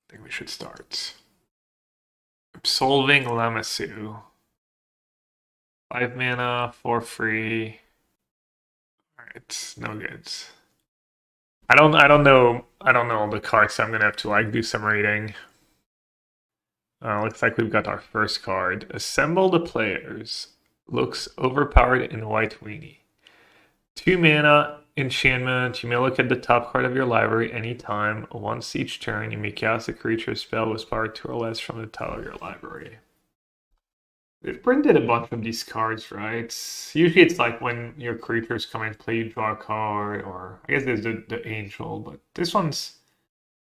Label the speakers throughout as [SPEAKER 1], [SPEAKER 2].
[SPEAKER 1] I think we should start. Absolving Lamassu. 5 mana, 4 free. Alright, no good. I don't know all the cards, so I'm gonna have to like do some reading. Looks like we've got our first card. Assemble the players. Looks overpowered in white weenie. 2 mana enchantment. You may look at the top card of your library anytime. Once each turn, you may cast a creature spell with power 2 or less from the top of your library. They've printed a bunch of these cards, right? Usually it's like when your creatures come and play, you draw a card, or I guess there's the angel, but this one's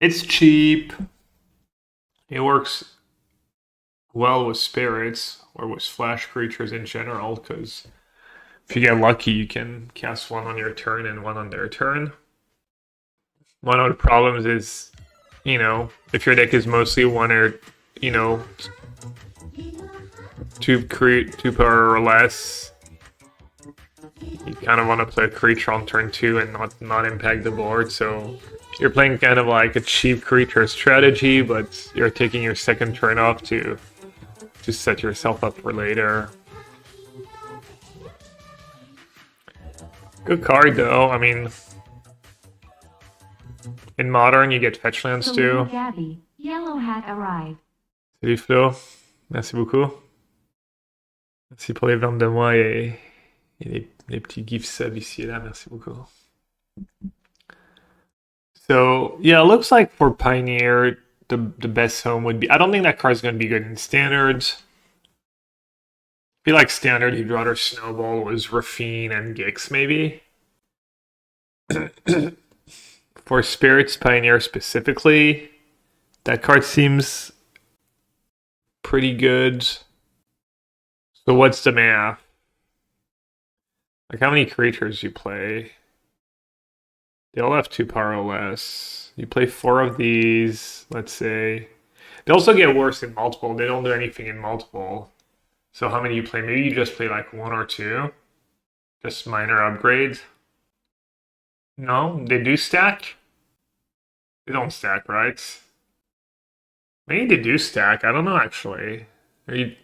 [SPEAKER 1] it's cheap. It works well with spirits or with flash creatures in general, because if you get lucky, you can cast one on your turn and one on their turn. One of the problems is, if your deck is mostly one or, two power or less, you kind of want to play a creature on turn 2 and not impact the board. So you're playing kind of like a cheap creature strategy, but you're taking your second turn off to set yourself up for later. Good card though. I mean, in Modern you get fetch lands too.
[SPEAKER 2] Gabby, yellowhat arrived.
[SPEAKER 1] Salut Flo, merci beaucoup. Merci pour les ventes de moi et les petits gifs subs ici et là, merci beaucoup. So, yeah, it looks like for Pioneer, the best home would be... I don't think that card's going to be good in Standards. I feel like Standard, he'd rather Snowball was Rafine and Gix, maybe. For Spirits Pioneer specifically, that card seems pretty good. So what's the math? Like how many creatures you play? They all have 2 power or less. You play 4 of these, let's say. They also get worse in multiple. They don't do anything in multiple. So how many you play? Maybe you just play like 1 or 2. Just minor upgrades. No, they do stack. They don't stack, right? Maybe they do stack. I don't know actually. I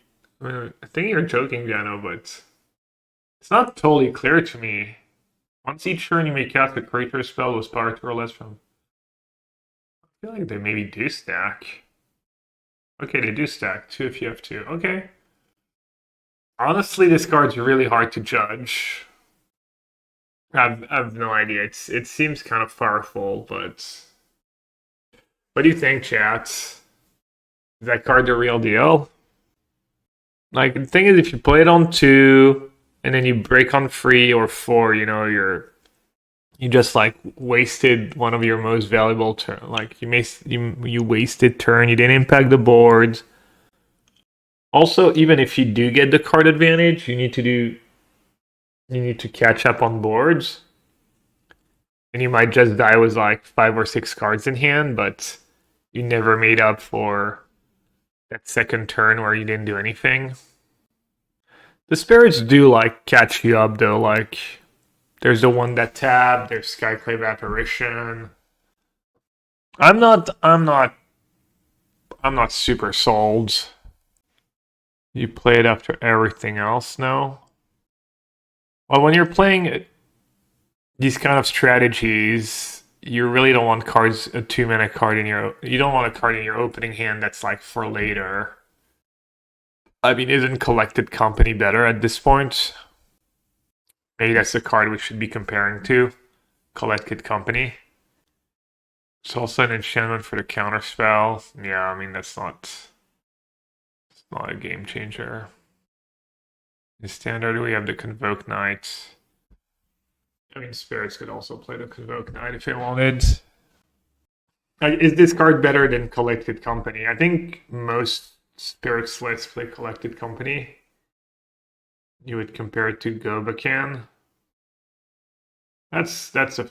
[SPEAKER 1] think you're joking, Jano, but it's not totally clear to me. Once each turn, you may cast a creature spell with power 2 or less from... I feel like they maybe do stack. Okay, they do stack. 2 if you have 2. Okay. Honestly, this card's really hard to judge. I've no idea. It seems kind of powerful, but... What do you think, chat? Is that card the real deal? Like, the thing is, if you play it on 2... and then you break on 3 or 4, you just like wasted one of your most valuable turn. Like you wasted turn. You didn't impact the board. Also, even if you do get the card advantage, you need to catch up on boards, and you might just die with like 5 or 6 cards in hand, but you never made up for that second turn where you didn't do anything. The spirits do like catch you up though, like there's the one that tab, there's Skyclave Apparition. I'm not super sold. You play it after everything else now. Well, when you're playing these kind of strategies, you really don't want cards, a 2-mana card you don't want a card in your opening hand that's like for later. I mean, isn't Collected Company better at this point? Maybe that's the card we should be comparing to. Collected Company. It's also an enchantment for the counterspell. Yeah, I mean, it's not a game changer. In Standard, we have the Convoke Knight. I mean, Spirits could also play the Convoke Knight if they wanted. Is this card better than Collected Company? I think most Spirits lists play Collected Company. You would compare it to Gobakan. That's a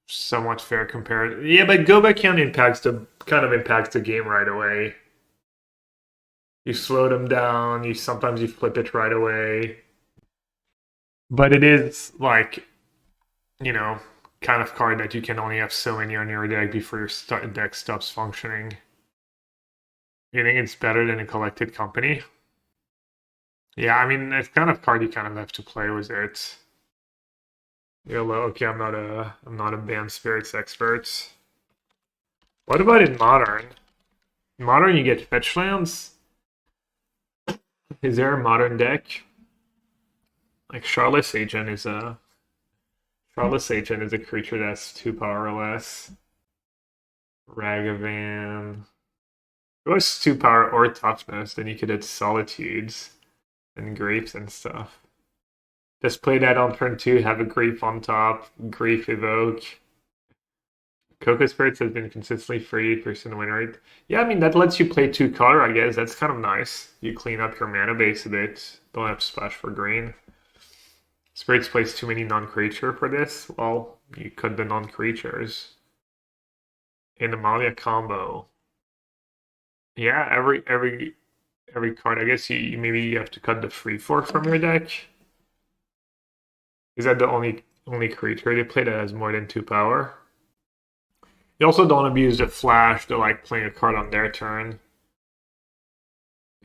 [SPEAKER 1] somewhat fair comparison. Yeah, but Gobakan kind of impacts the game right away. You slow them down. Sometimes you flip it right away. But it is like, kind of card that you can only have so many on your deck before your deck stops functioning. You think it's better than a collected company? Yeah, I mean, it's kind of card you kind of have to play with it. Okay, I'm not a Banned Spirits expert. What about in Modern? In Modern, you get fetch lands. Is there a Modern deck? Like Charlotte's Agent is a creature that's 2 power or less. Ragavan. If it was 2 power or toughness, then you could hit Solitudes and Griefs and stuff. Just play that on turn 2, have a Grief on top, Grief evoke. Cocoa Spirits has been consistently free, percent win rate. Yeah, I mean, that lets you play 2 color, I guess. That's kind of nice. You clean up your mana base a bit. Don't have to splash for green. Spirits plays too many non-creature for this. Well, you cut the non-creatures. In the Malia combo. Yeah, every card. I guess you maybe you have to cut the free fork from your deck. Is that the only creature they play that has more than 2 power? You also don't abuse the flash to like playing a card on their turn.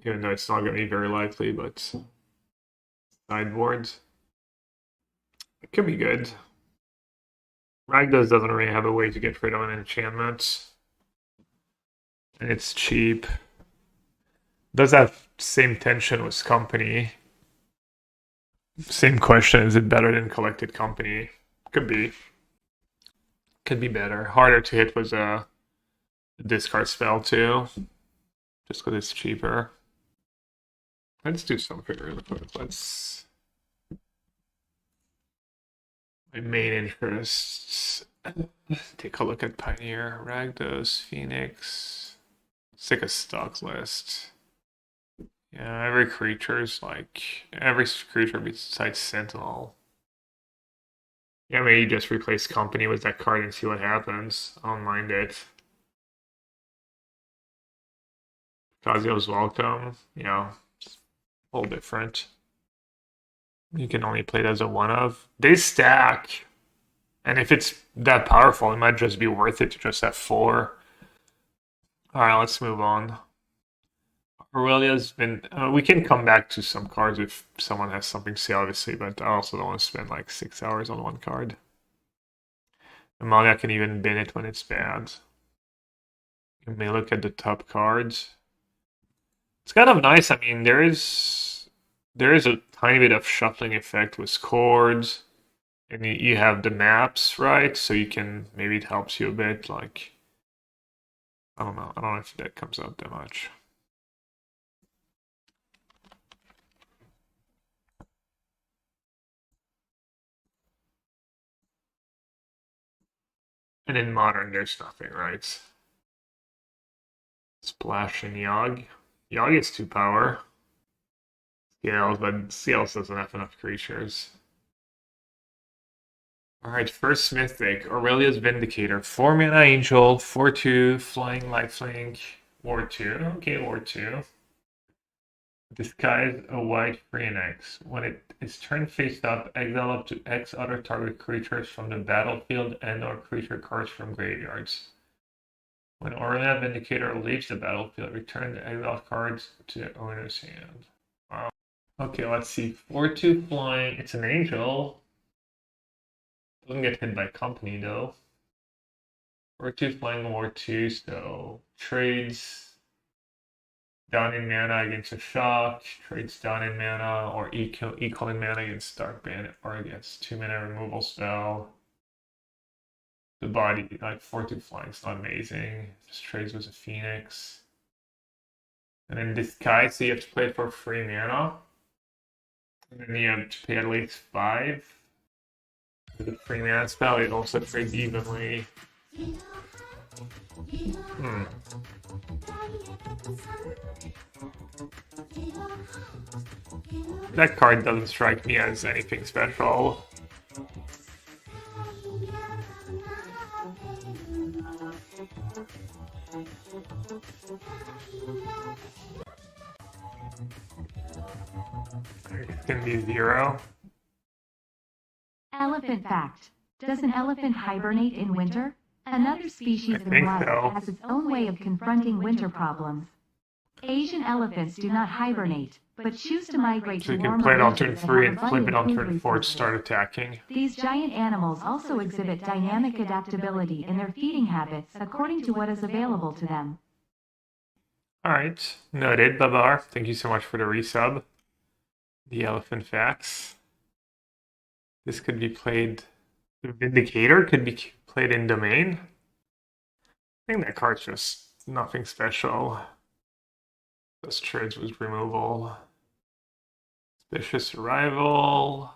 [SPEAKER 1] Even though it's not gonna be very likely, but sideboards. It could be good. Ragdos doesn't really have a way to get rid of an enchantment. And it's cheap. Does have same tension with company. Same question, is it better than collected company? Could be. Could be better. Harder to hit with a discard spell too. Just because it's cheaper. Let's do something really quick. Let's my main interests. Take a look at Pioneer, Ragdos, Phoenix. Let's take a stocks list. Yeah, every creature besides Sentinel. Yeah, maybe just replace company with that card and see what happens. I don't mind it. Kazio's welcome. Yeah, it's a little different. You can only play it as a one of. They stack. And if it's that powerful, it might just be worth it to just have 4. Alright, let's move on. Aurelia's been. We can come back to some cards if someone has something to say, obviously, but I also don't want to spend like 6 hours on one card. Amalia can even bin it when it's bad. You may look at the top cards. It's kind of nice. I mean, there is a tiny bit of shuffling effect with chords, and you have the maps, right? So you can maybe it helps you a bit. Like, I don't know. I don't know if that comes out that much. And in Modern, there's nothing, right? Splash and Yogg. Yogg is 2 power. Scales, but Scales doesn't have enough creatures. Alright, first Mythic. Aurelia's Vindicator. 4 mana Angel, 4/2, flying lifelink, War 2. Okay, War 2. Disguise a white Phoenix. When it is turned face up, exile up to X other target creatures from the battlefield and/or creature cards from graveyards. When Aurelia Vindicator leaves the battlefield, return the exiled cards to the owner's hand. Wow. Okay, let's see. 4/2 flying. It's an angel. Doesn't get hit by company though. 4/2 flying War 2, so trades down in mana against a shock, trades down in mana or equal in mana against Dark Bandit or against 2-mana removal spell. The body, like 4/2 flying, is not amazing. Just trades with a Phoenix. And then Disguise, so you have to play it for 3 mana. And then you have to pay at least 5. For the 3 mana spell, it also trades evenly. That card doesn't strike me as anything special. It can be 0.
[SPEAKER 2] Elephant fact. Does an elephant hibernate in winter? Another species
[SPEAKER 1] I
[SPEAKER 2] in
[SPEAKER 1] think
[SPEAKER 2] wild
[SPEAKER 1] so.
[SPEAKER 2] has its own way of confronting winter problems. Asian elephants do not hibernate, but choose to migrate
[SPEAKER 1] So
[SPEAKER 2] to
[SPEAKER 1] you can
[SPEAKER 2] warmer
[SPEAKER 1] play it on
[SPEAKER 2] regions
[SPEAKER 1] turn
[SPEAKER 2] that
[SPEAKER 1] 3
[SPEAKER 2] have
[SPEAKER 1] and flip it
[SPEAKER 2] abundant
[SPEAKER 1] on
[SPEAKER 2] food
[SPEAKER 1] turn 4 to
[SPEAKER 2] resources.
[SPEAKER 1] start attacking.
[SPEAKER 2] These giant animals also exhibit dynamic adaptability in their feeding habits according to what is available to them.
[SPEAKER 1] Alright, noted, Babar. Thank you so much for the resub. The elephant facts. This could be played. The Vindicator could be played in Domain. I think that card's just nothing special. Just trades with removal. Suspicious Arrival.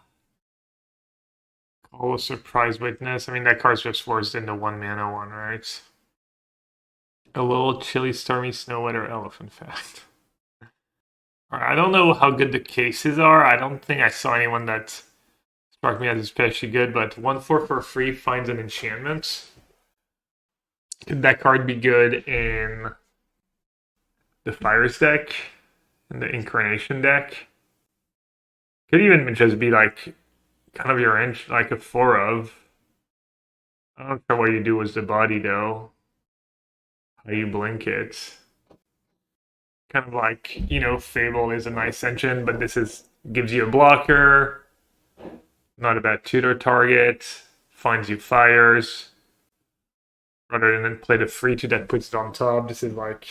[SPEAKER 1] Call a Surprise Witness. I mean, that card's just forced into 1-mana one, right? A little chilly, stormy, snow, weather, elephant fact. Alright, I don't know how good the cases are. I don't think I saw anyone that struck me as especially good, but 1/4 for free finds an enchantment. Could that card be good in the Fires deck? In the Incarnation deck? Could even just be like kind of your like a 4 of. I don't care what you do with the body though. How you blink it. Kind of like, Fable is a nice engine, but this gives you a blocker. Not a bad tutor target. Finds you fires. Rather than play the 3/2 that puts it on top. This is like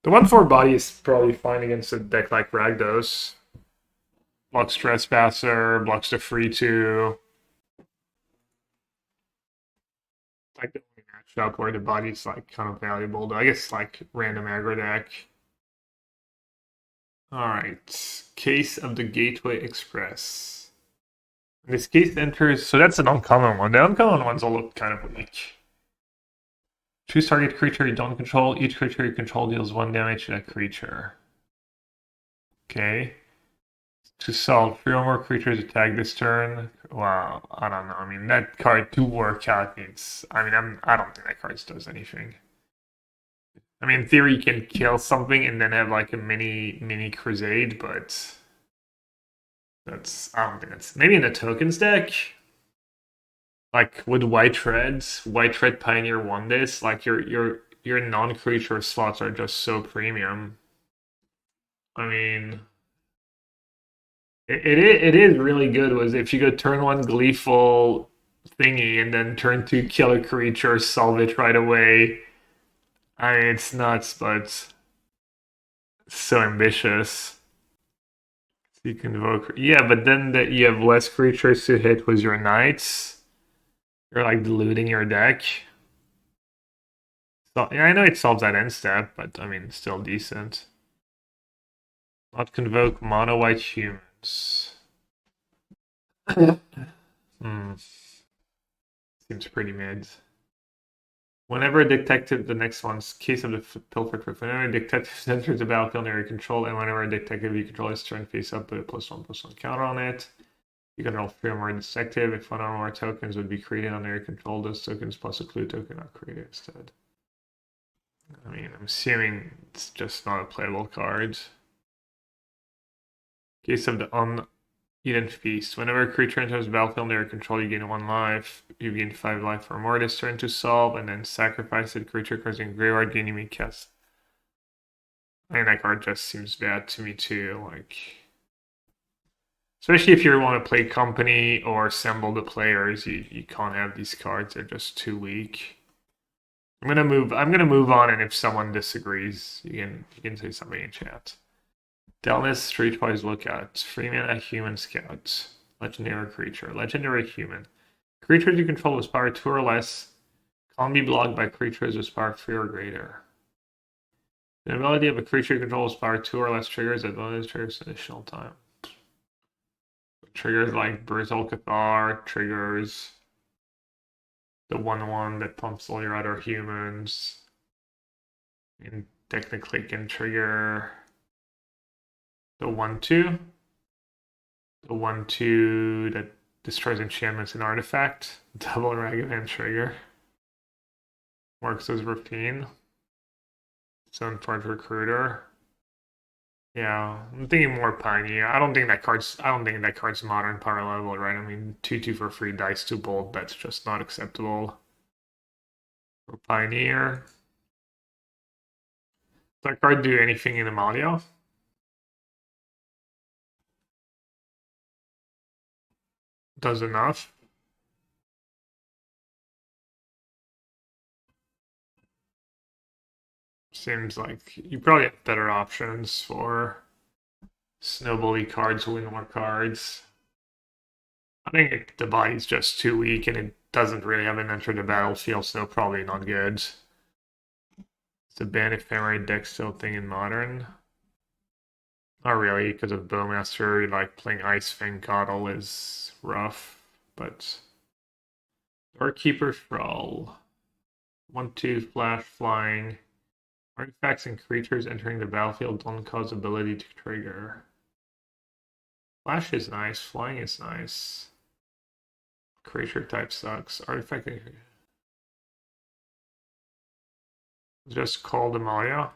[SPEAKER 1] the 1/4 body is probably fine against a deck like Ragdos. Blocks Trespasser, blocks the 3/2. Like the only matchup where the body's like kind of valuable, though I guess like random aggro deck. Alright. Case of the Gateway Express. This case enters, so that's an uncommon one. The uncommon ones all look kind of weak. Choose target creature you don't control. Each creature you control deals 1 damage to that creature. Okay. To solve 3 or more creatures attack this turn. Wow, I don't know. I mean, that card to work out means. I mean, I don't think that card does anything. I mean, in theory, you can kill something and then have like a mini crusade, but I don't think that's maybe in the tokens deck. Like with White Red Pioneer won this. Like your non-creature slots are just so premium. I mean, it is really good. Was if you go turn 1 Gleeful thingy and then turn 2 Killer Creature, solve it right away. I mean, it's nuts, but so ambitious. So you can invoke, yeah, but then that you have less creatures to hit with your knights. You're like diluting your deck. So yeah, I know it solves that end step, but I mean, still decent. Not convoke mono white humans. Hmm. Seems pretty mid. Whenever a detective, the next one's case of the Pilfered Rift. Whenever a detective enters the battlefield under your control, and whenever a detective you control is turned face up, put a +1/+1 counter on it. You can roll 3 or more detective. If 1 or more tokens would be created under your control, those tokens plus a clue token are created instead. I mean, I'm assuming it's just not a playable card. Case of the Uneaten Feast. Whenever a creature enters the battlefield under your control, you gain 1 life. You gain 5 life or more this turn to solve, and then sacrifice the creature cards in graveyard, gaining me cast. I mean, that card just seems bad to me too. Like, especially if you want to play company or assemble the players, you can't have these cards. They're just too weak. I'm gonna move on, and if someone disagrees, you can say something in chat. Delmas, Streetwise Lookout, Freeman, a Human Scout, Legendary Creature, Legendary Human. Creatures you control with power 2 or less can't be blocked by creatures with power 3 or greater. The ability of a creature you control with power 2 or less triggers advantage triggers additional time. Triggers like Brutal Cathar, triggers the 1/1 that pumps all your other humans. And technically can trigger the 1/2. The 1/2 that destroys enchantments and artifact. Double Ragavan trigger. Works as Rapine. Zone Part Recruiter. Yeah, I'm thinking more Pioneer. I don't think that card's modern power level, right? I mean, 2/2 for free dice to bolt. That's just not acceptable for Pioneer. Does that card do anything in Amalia? Does enough. Seems like you probably have better options for snowbally cards, win more cards. I think the body's just too weak and it doesn't really have an enter the battlefield, so probably not good. It's a ban ephemerate deck still thing in modern. Not really, because of Bowmaster, like playing Ice Fang Coddle is rough, but Doorkeeper Thrall. 1/2 flash flying. Artifacts and creatures entering the battlefield don't cause ability to trigger. Flash is nice, flying is nice. Creature type sucks. Artifact and just call Demalia.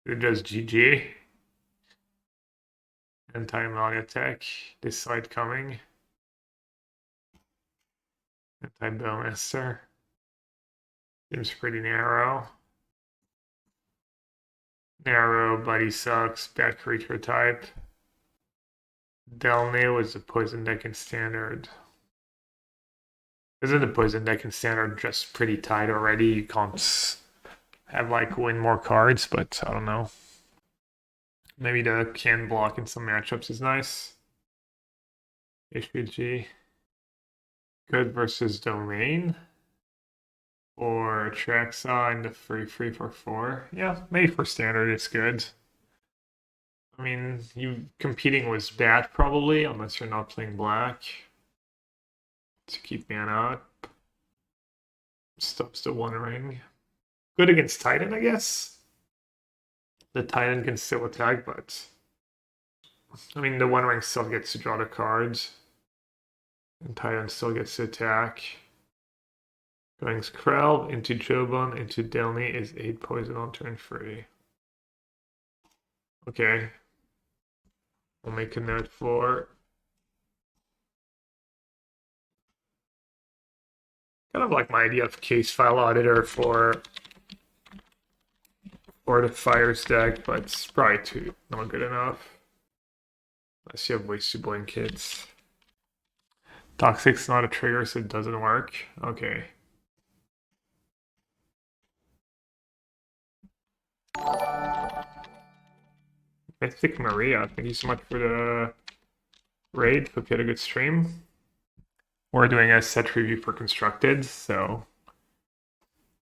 [SPEAKER 1] It just GG. Anti-Amalia tech. This side coming. Anti-Bowmaster. Seems pretty narrow. Narrow, buddy sucks. Bad creature type. Delnay was the poison deck in standard. Isn't the poison deck in standard just pretty tight already? You can't have like win more cards, but I don't know. Maybe the can block in some matchups is nice. HPG. Good versus Domain. Or Traxa in the free for 4. Yeah, maybe for standard it's good. I mean, you competing was bad probably, unless you're not playing black. To keep mana up. Stops the one ring. Good against Titan, I guess. The Titan can still attack, but I mean the one ring still gets to draw the cards. And Titan still gets to attack. Going Krell into Jobon into Delny is 8 poison on turn 3. Okay. We'll make a note for. Kind of like my idea of case file auditor for the Fires deck, but it's probably not good enough. Unless you have ways to blankets. Toxic's not a trigger, so it doesn't work. Okay. Mystic Maria, thank you so much for the raid. Hope you had a good stream. We're doing a set review for Constructed, so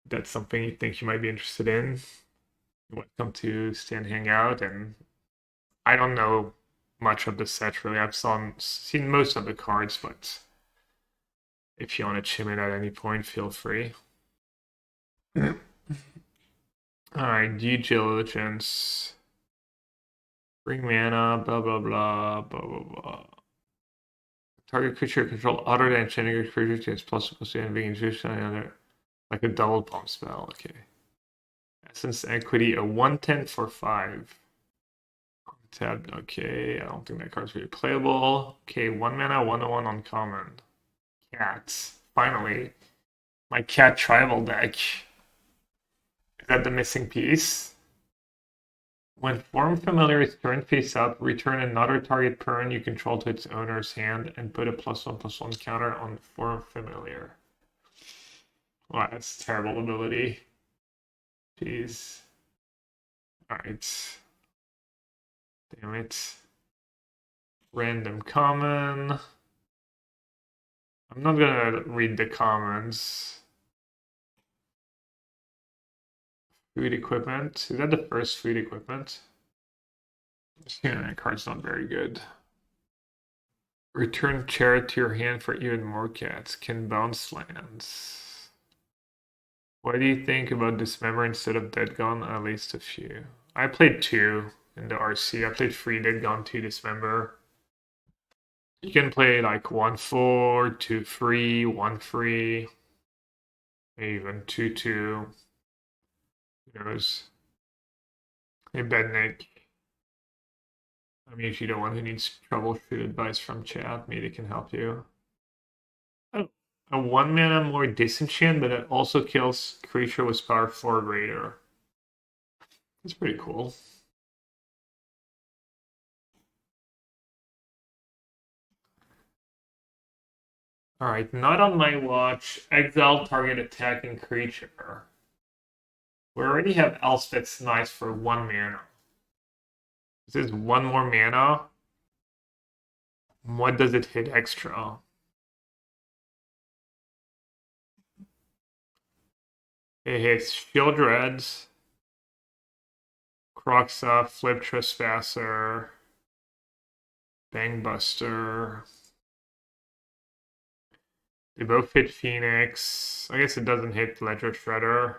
[SPEAKER 1] that's something you think you might be interested in. Welcome to Stand Hangout, and I don't know much of the set really. I've seen most of the cards, but if you want to chime in at any point, feel free. Alright, due diligence. Bring mana, blah blah blah, blah blah blah. Target creature control other than enchanting creature gets plus to anything introduced on another, like a double pump spell. Okay. Essence Equity, a 1/10 for 5. Tabbed. Okay, I don't think that card's really playable. Okay, 1 mana, 1/1 uncommon. Cats. Finally. My cat tribal deck. Is that the missing piece? When Form Familiar is turned face up, return another target permanent you control to its owner's hand and put a +1/+1 counter on Form Familiar. Wow, that's a terrible ability. Jeez. Alright. Damn it. Random common. I'm not gonna read the commons. Food equipment. Is that the first food equipment? Yeah, that card's not very good. Return chair to your hand for even more cats. Can bounce lands. What do you think about Dismember instead of Dead Gone? At least a few. I played 2 in the RC. I played 3 Dead Gone, 2 Dismember. You can play like 1/4, 2 free, 1 free, maybe even 2/2. Who knows? Hey, Bednik. I'm usually the one who needs troubleshoot advice from chat. Maybe they can help you. Oh, a 1 mana more disenchant, but it also kills creature with power 4 greater. That's pretty cool. Alright, not on my watch. Exile target attacking creature. We already have Elspeth's Knights for 1 mana. This is 1 more mana. What does it hit extra? It hits Shield Reds, Croxa, Flip Trespasser, Bangbuster. They both hit Phoenix. I guess it doesn't hit Ledger Shredder.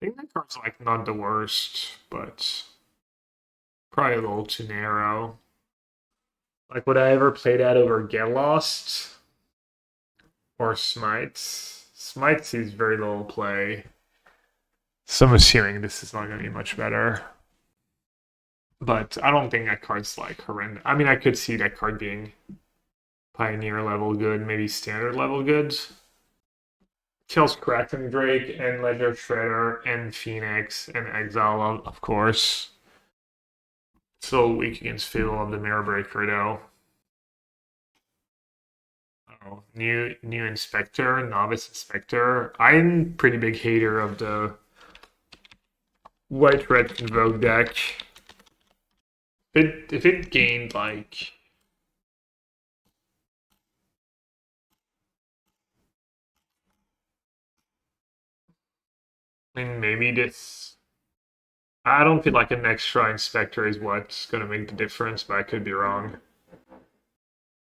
[SPEAKER 1] I think that card's like not the worst, but probably a little too narrow. Like, would I ever play that over Get Lost or Smites? Smites sees very little play, so I'm assuming this is not going to be much better. But I don't think that card's like horrendous. I mean, I could see that card being Pioneer level good, maybe Standard level good. Kills Kraken Drake and Ledger Shredder and Phoenix and Exile, of course. So weak against Fable of the Mirror Breaker, though. Oh, new Inspector, Novice Inspector. I'm pretty big hater of the white-red Convoke deck. If it gained like I mean, maybe this. I don't feel like an extra inspector is what's gonna make the difference, but I could be wrong.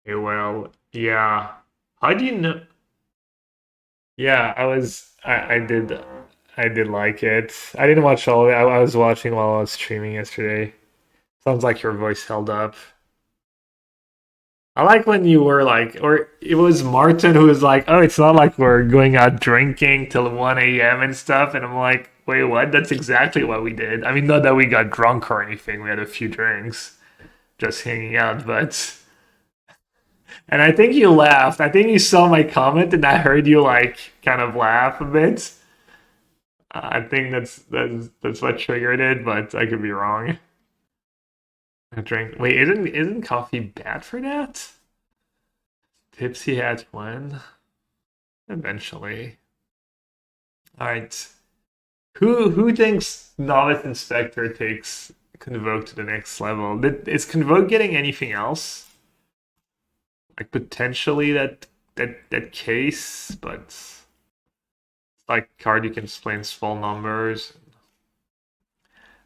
[SPEAKER 1] Okay, well, yeah. How do you know? Yeah, I did like it. I didn't watch all of it. I was watching while I was streaming yesterday. Sounds like your voice held up. I like when you were like, or it was Martin who was like, "Oh, it's not like we're going out drinking till 1 a.m. and stuff." And I'm like, "Wait, what? That's exactly what we did. I mean, not that we got drunk or anything. We had a few drinks, just hanging out, but." And I think you laughed. I think you saw my comment, and I heard you like kind of laugh a bit. I think that's what triggered it, but I could be wrong. I drink. Wait, isn't coffee bad for that? Tipsy hat when? Eventually. All right. Who thinks Novice Inspector takes Convoke to the next level? Is Convoke getting anything else? Like potentially that case, but it's like card you can explain small numbers.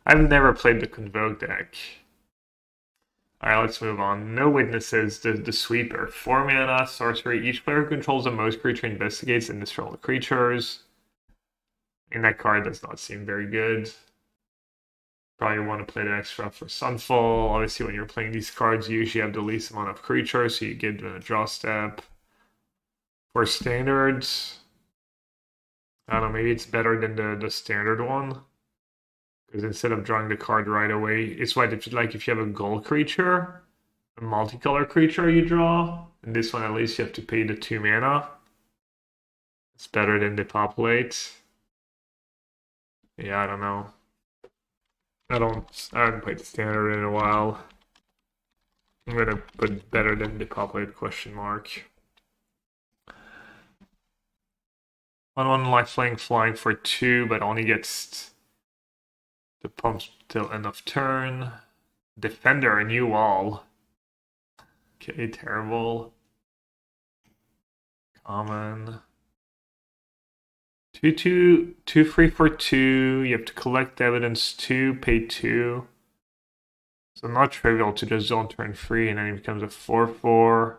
[SPEAKER 1] I've never played the Convoke deck. Alright, let's move on. No witnesses. The sweeper. 4 mana sorcery. Each player who controls the most creature investigates and destroys all creatures. And that card does not seem very good. Probably want to play the extra for Sunfall. Obviously, when you're playing these cards, you usually have the least amount of creatures, so you give them a draw step. For standards, I don't know, maybe it's better than the standard one. Because instead of drawing the card right away, it's like if you have a gold creature, a multicolor creature you draw, and this one at least you have to pay the 2 mana. It's better than depopulate. Yeah, I don't know. I haven't played the standard in a while. I'm gonna put better than depopulate question mark. On like flying for 2, but only gets the pumps till end of turn. Defender, a new wall. Okay, terrible. Common. 2 free for 2. You have to collect evidence 2, pay 2. So not trivial to just zone turn free, and then it becomes a 4/4.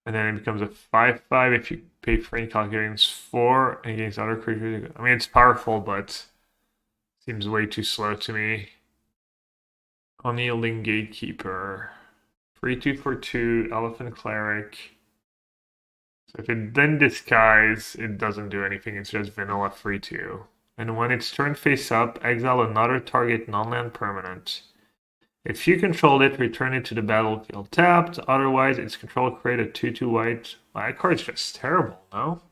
[SPEAKER 1] And then it becomes a 5/5 if you pay for any calculations 4 against other creatures. I mean, it's powerful, but seems way too slow to me. Unyielding Gatekeeper. 3/2 for 2, Elephant Cleric. So if it then disguise, it doesn't do anything. It's just vanilla 3/2. And when it's turned face up, exile another target non-land permanent. If you controlled it, return it to the battlefield tapped. Otherwise, its control create a 2/2 white. Well, that card's just terrible, no?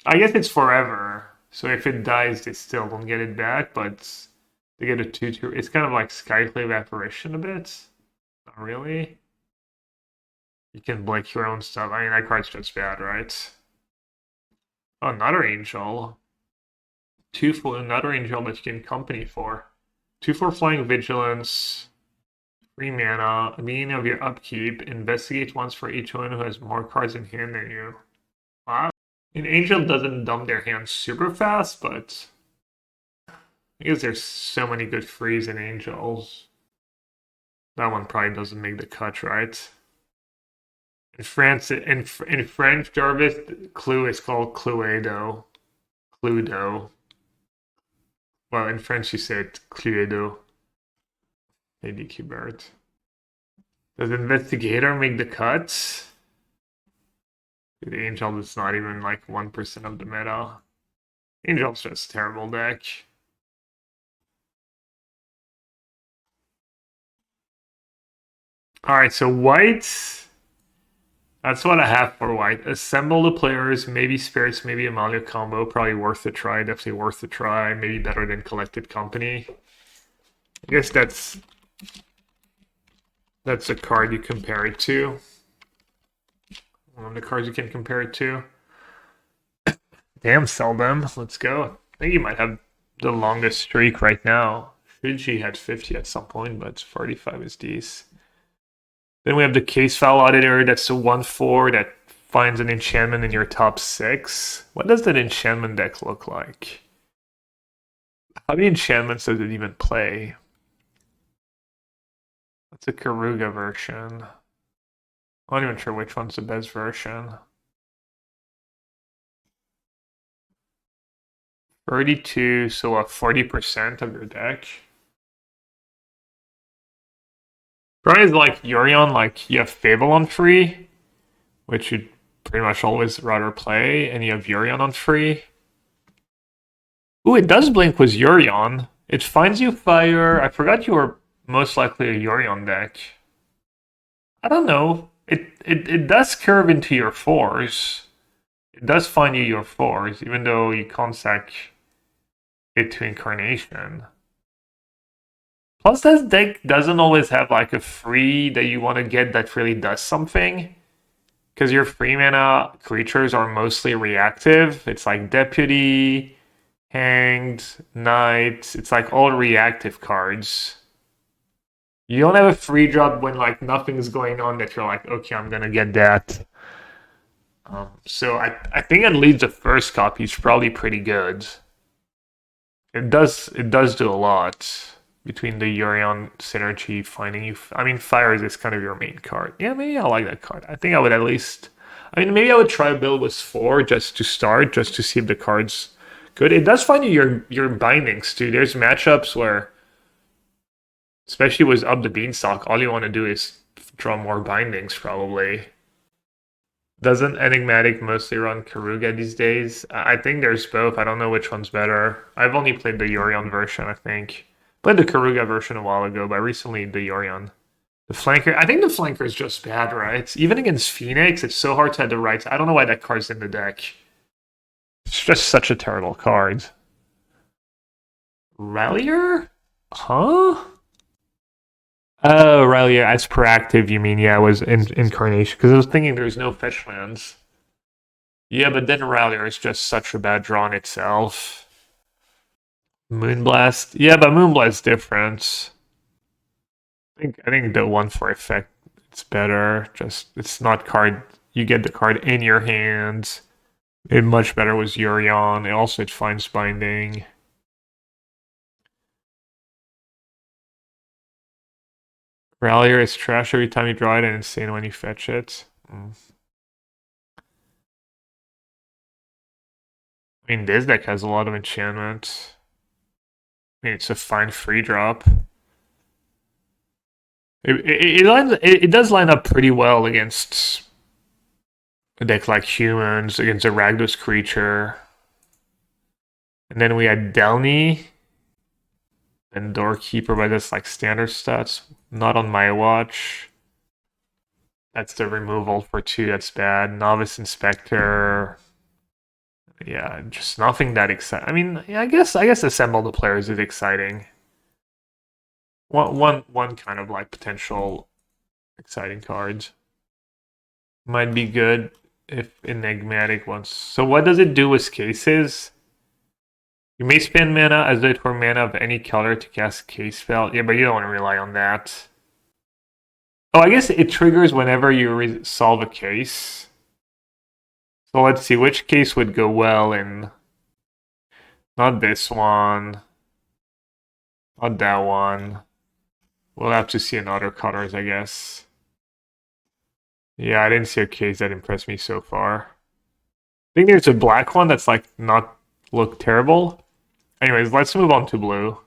[SPEAKER 1] I guess it's forever. So if it dies, they still don't get it back, but they get a 2/2. It's kind of like Skyclave Apparition a bit. Not really. You can blink your own stuff. I mean, that card's just bad, right? Oh, another angel. 2 for another angel that you can company for. 2 for flying vigilance. 3 mana. At the beginning of your upkeep, investigate once for each one who has more cards in hand than you. Wow. An angel doesn't dump their hand super fast, but I guess there's so many good frees in angels. That one probably doesn't make the cut, right? In France, in French, Jarvis, Clue is called Cluedo. Cluedo. Well, in French you say it Cluedo. ADQ Bert. Does Investigator make the cuts? The Angel is not even like 1% of the meta. Angel's just a terrible deck. Alright, so white. That's what I have for white. Assemble the players, maybe Spirits, maybe Amalia combo. Probably worth a try, definitely worth a try. Maybe better than Collected Company. I guess that's a card you compare it to. One of the cards you can compare it to. Damn, seldom. Let's go. I think he might have the longest streak right now. Fiji had 50 at some point, but 45 is decent. Then we have the Case File Auditor. That's the 1/4 that finds an enchantment in your top 6. What does that enchantment deck look like? How many enchantments does it even play? That's a Karuga version. I'm not even sure which one's the best version. 32, so 40% of your deck. Probably is like Yorion, like you have Fable on free, which you'd pretty much always rather play, and you have Yorion on free. Ooh, it does blink with Yorion. It finds you fire. I forgot you were most likely a Yorion deck. I don't know. It does curve into your 4s. It does find you your 4s, even though you can't sack it to Incarnation. Plus, this deck doesn't always have like a free that you want to get that really does something. Because your free mana creatures are mostly reactive. It's like Deputy, Hanged, Knight. It's like all reactive cards. You don't have a free drop when like nothing's going on that you're like, okay, I'm gonna get that. So I think at least the first copy is probably pretty good. It does do a lot between the Yorion synergy finding you. I mean, Fires is kind of your main card. Yeah, maybe I like that card. I think I would at least. I mean, maybe I would try a build with 4 just to start, just to see if the card's good. It does find you your bindings too. There's matchups where, especially with Up the Beanstalk, all you want to do is draw more bindings probably. Doesn't Enigmatic mostly run Karuga these days? I think there's both. I don't know which one's better. I've only played the Yorion version, I think. Played the Karuga version a while ago, but recently the Yorion. The Flanker, I think the Flanker is just bad, right? Even against Phoenix, it's so hard to have the rights. I don't know why that card's in the deck. It's just such a terrible card. Rallier? Huh? Oh, Rallier, as proactive, you mean? Yeah, it was Incarnation. Because I was thinking there's no fetch lands. Yeah, but then Rallier is just such a bad draw in itself. Moonblast. Yeah, but Moonblast's different. I think the one for effect it's better. Just it's not card. You get the card in your hands. It much better was Yorion. Also, it finds binding. Rallier is trash every time you draw it and insane when you fetch it. I mean, this deck has a lot of enchantment. I mean, it's a fine free drop. It does line up pretty well against a deck like Humans, against a Rakdos creature. And then we had Delny. And Doorkeeper, but that's like standard stats. Not on my watch. That's the removal for 2, that's bad. Novice Inspector. Yeah, just nothing that exciting. I mean, yeah, I guess Assemble the Players is exciting. One kind of like potential exciting cards. Might be good if Enigmatic wants. So what does it do with cases? You may spend mana as it for mana of any color to cast case spell. Yeah, but you don't want to rely on that. Oh, I guess it triggers whenever you solve a case. So let's see, which case would go well in... Not this one. Not that one. We'll have to see in other colors, I guess. Yeah, I didn't see a case that impressed me so far. I think there's a black one that's like not look terrible. Anyways, let's move on to blue.